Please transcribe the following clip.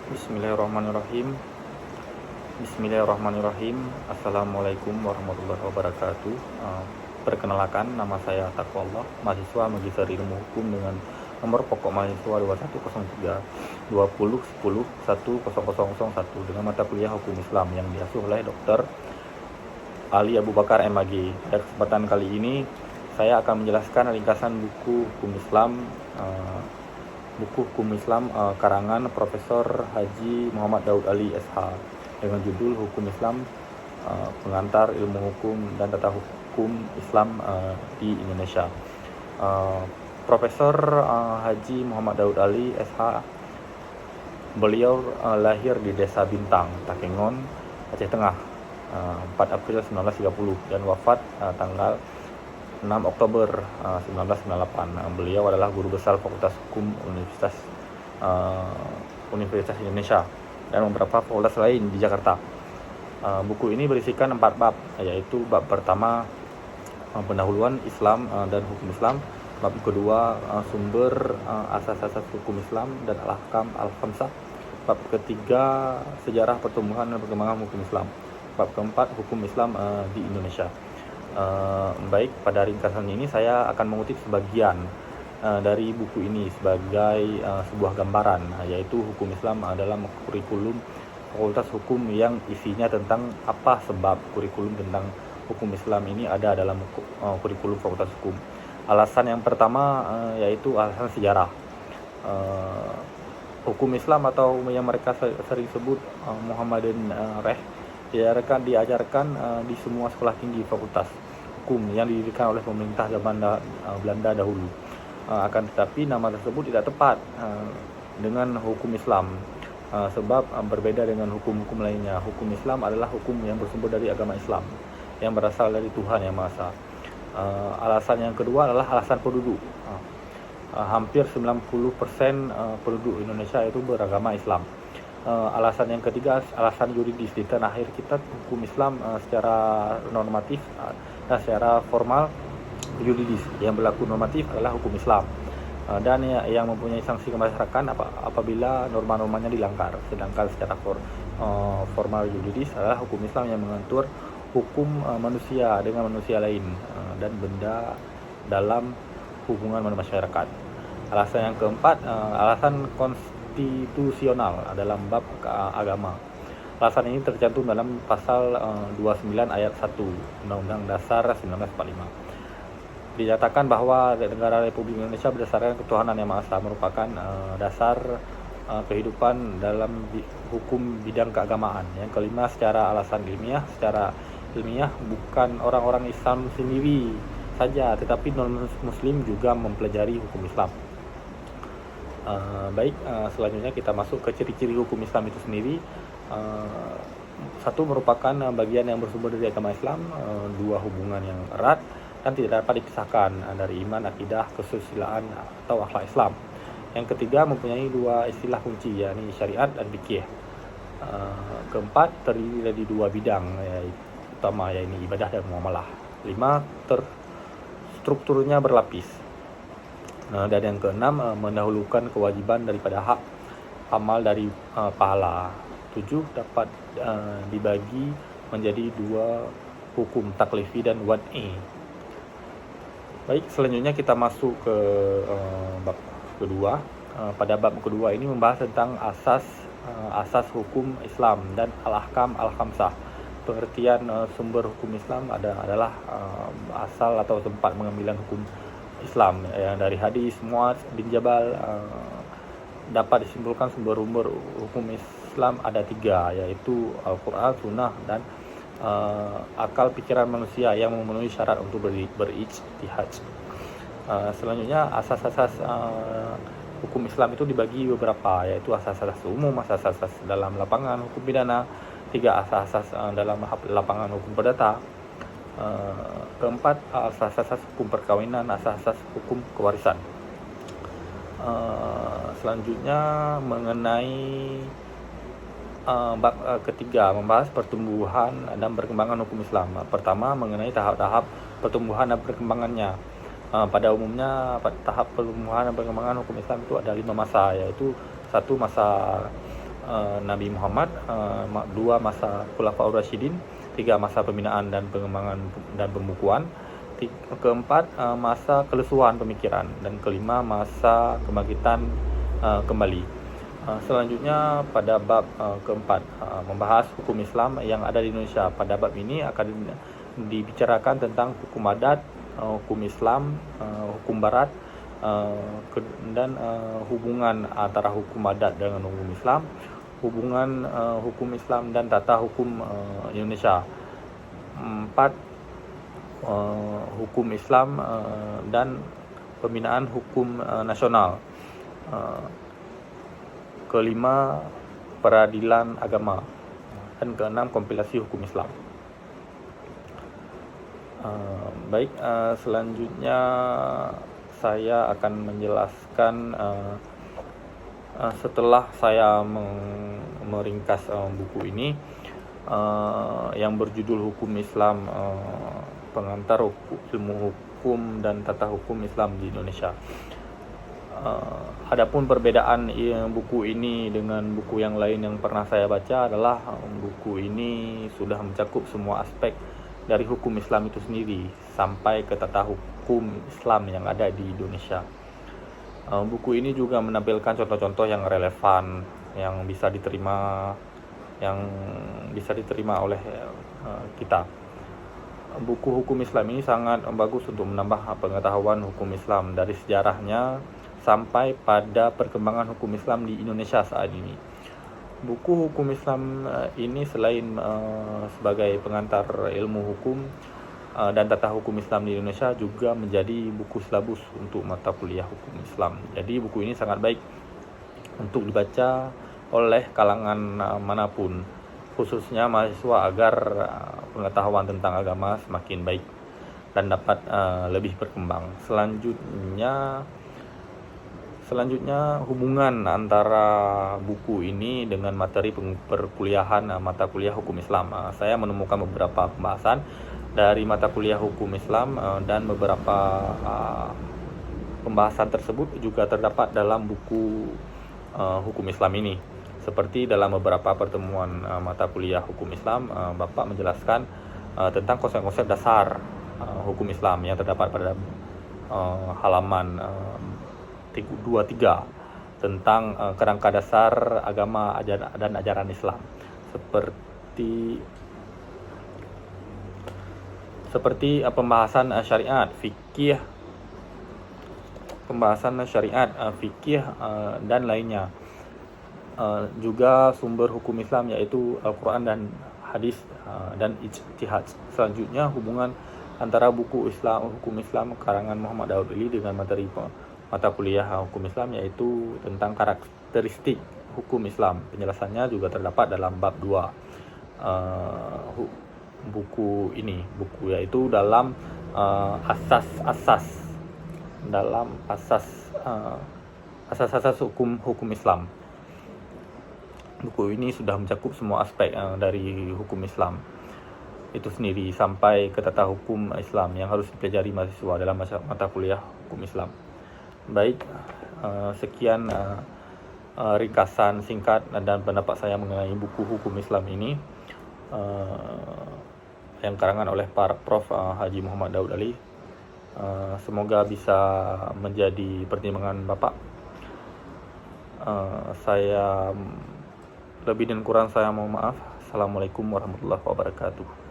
Bismillahirrahmanirrahim. Bismillahirrahmanirrahim. Assalamualaikum warahmatullahi wabarakatuh. Perkenalkan, nama saya Taqwallah, mahasiswa Magister Ilmu Hukum dengan nomor pokok mahasiswa 2103 20 10 10001 dengan mata kuliah Hukum Islam yang diasuh oleh Dr. Ali Abu Bakar MAG. Pada kesempatan kali ini saya akan menjelaskan ringkasan buku Hukum Islam karangan Profesor Haji Muhammad Daud Ali SH dengan judul Hukum Islam, Pengantar Ilmu Hukum dan Tata Hukum Islam di Indonesia. Profesor Haji Muhammad Daud Ali SH, beliau lahir di Desa Bintang, Takengon, Aceh Tengah, 4 April 1930 dan wafat tanggal 6 Oktober 1998. Beliau adalah guru besar Fakultas Hukum Universitas Indonesia dan beberapa fakultas lain di Jakarta. Buku ini berisikan 4 bab, yaitu bab pertama pendahuluan Islam dan hukum Islam, bab kedua sumber asas-asas hukum Islam dan al-ahkam al-khamsah, bab ketiga sejarah pertumbuhan dan perkembangan hukum Islam, bab keempat hukum Islam di Indonesia. Baik, pada ringkasan ini saya akan mengutip sebagian dari buku ini sebagai sebuah gambaran, yaitu hukum Islam dalam kurikulum Fakultas Hukum yang isinya tentang apa sebab kurikulum tentang hukum Islam ini ada dalam kurikulum Fakultas Hukum. Alasan yang pertama yaitu alasan sejarah. Hukum Islam atau yang mereka sering sebut Muhammadin Reh diajarkan di semua sekolah tinggi fakultas hukum yang didirikan oleh pemerintah zaman Belanda dahulu. Akan tetapi nama tersebut tidak tepat dengan hukum Islam, sebab berbeda dengan hukum-hukum lainnya. Hukum Islam adalah hukum yang bersumber dari agama Islam yang berasal dari Tuhan Yang Maha Esa. Alasan yang kedua adalah alasan penduduk. Hampir 90% penduduk Indonesia itu beragama Islam. Alasan yang ketiga, alasan yuridis. Di tanah air kita hukum Islam secara normatif dan secara formal yuridis. Yang berlaku normatif adalah hukum Islam, dan yang mempunyai sanksi kemasyarakat apabila norma-normanya dilanggar. Sedangkan secara formal yuridis adalah hukum Islam yang mengatur hukum manusia dengan manusia lain dan benda dalam hubungan masyarakat. Alasan yang keempat, alasan konstitusional dalam bab agama. Alasan ini tercantum dalam pasal 29 ayat 1 Undang-Undang Dasar 1945. Dinyatakan bahwa negara Republik Indonesia berdasarkan ketuhanan Yang Maha Esa merupakan dasar kehidupan dalam hukum bidang keagamaan. Yang kelima, secara alasan ilmiah. Secara ilmiah bukan orang-orang Islam sendiri saja, tetapi non-Muslim juga mempelajari hukum Islam. Selanjutnya kita masuk ke ciri-ciri hukum Islam itu sendiri. Satu, merupakan bagian yang bersumber dari agama Islam. Dua, hubungan yang erat dan tidak dapat dipisahkan dari iman, akidah, kesusilaan atau akhlak Islam. Yang ketiga, mempunyai dua istilah kunci, yakni syariat dan fikih. Keempat, terdiri dari dua bidang utama, yakni ibadah dan muamalah. Lima, strukturnya berlapis. Dan yang keenam, mendahulukan kewajiban daripada hak amal dari pahala. 7, dapat dibagi menjadi dua hukum, taklifi dan wad'i. Baik, selanjutnya kita masuk ke bab kedua. Pada bab kedua ini membahas tentang asas hukum Islam dan al-ahkam al-khamsah. Pengertian sumber hukum Islam adalah asal atau tempat pengambilan hukum Islam yang dari hadis Muadz bin Jabal. Dapat disimpulkan sumber-sumber hukum Islam ada 3, yaitu Al-Quran, Sunnah, dan akal pikiran manusia yang memenuhi syarat untuk berijtihad. Selanjutnya, asas-asas hukum Islam itu dibagi beberapa, yaitu asas-asas umum, asas-asas dalam lapangan hukum pidana, 3 asas-asas dalam lapangan hukum perdata, keempat asas-asas hukum perkawinan, asas-asas hukum kewarisan. Selanjutnya mengenai bab ketiga, membahas pertumbuhan dan perkembangan hukum Islam. Pertama, mengenai tahap-tahap pertumbuhan dan perkembangannya. Pada umumnya tahap pertumbuhan dan perkembangan hukum Islam itu ada 5 masa, yaitu 1, masa Nabi Muhammad, 2 masa Khulafaur Rasyidin, 3 masa pembinaan dan pengembangan dan pembukuan, keempat masa kelesuan pemikiran, dan kelima masa kebangkitan kembali. Selanjutnya pada bab keempat membahas hukum Islam yang ada di Indonesia. Pada bab ini akan dibicarakan tentang hukum adat, hukum Islam, hukum Barat, dan hubungan antara hukum adat dengan hukum Islam, hubungan hukum Islam dan tata hukum Indonesia. 4 hukum Islam dan pembinaan hukum nasional. Kelima, peradilan agama, dan keenam, kompilasi hukum Islam. Baik, selanjutnya saya akan menjelaskan setelah saya meringkas buku ini yang berjudul Hukum Islam, pengantar ilmu hukum dan tata hukum Islam di Indonesia. Adapun perbedaan buku ini dengan buku yang lain yang pernah saya baca adalah buku ini sudah mencakup semua aspek dari hukum Islam itu sendiri sampai ke tata hukum Islam yang ada di Indonesia. Buku ini juga menampilkan contoh-contoh yang relevan, yang bisa diterima oleh kita. Buku hukum Islam ini sangat bagus untuk menambah pengetahuan hukum Islam dari sejarahnya sampai pada perkembangan hukum Islam di Indonesia saat ini. Buku hukum Islam ini selain sebagai pengantar ilmu hukum dan tata hukum Islam di Indonesia, juga menjadi buku silabus untuk mata kuliah hukum Islam. Jadi buku ini sangat baik untuk dibaca oleh kalangan manapun, khususnya mahasiswa, agar pengetahuan tentang agama semakin baik dan dapat lebih berkembang. Selanjutnya hubungan antara buku ini dengan materi perkuliahan mata kuliah hukum Islam. Saya menemukan beberapa pembahasan dari mata kuliah hukum Islam dan beberapa pembahasan tersebut juga terdapat dalam buku hukum Islam ini. Seperti dalam beberapa pertemuan mata kuliah hukum Islam, Bapak menjelaskan tentang konsep-konsep dasar hukum Islam yang terdapat pada halaman 23 tentang kerangka dasar agama dan ajaran Islam, seperti pembahasan syariat, fikih, dan lainnya. Juga sumber hukum Islam yaitu Al-Quran dan hadis dan ijtihad. Selanjutnya hubungan antara buku hukum Islam karangan Muhammad Daud Ali dengan materi mata kuliah hukum Islam, yaitu tentang karakteristik hukum Islam. Penjelasannya juga terdapat dalam bab 2 buku yaitu dalam asas-asas hukum Islam. Buku ini sudah mencakup semua aspek dari hukum Islam itu sendiri sampai ke tata hukum Islam yang harus dipelajari mahasiswa dalam mata kuliah hukum Islam. Baik, sekian ringkasan singkat dan pendapat saya mengenai buku hukum Islam ini yang karangan oleh Prof. Haji Muhammad Daud Ali. Semoga bisa menjadi pertimbangan Bapak. Saya lebih dan kurang saya mohon maaf. Assalamualaikum warahmatullahi wabarakatuh.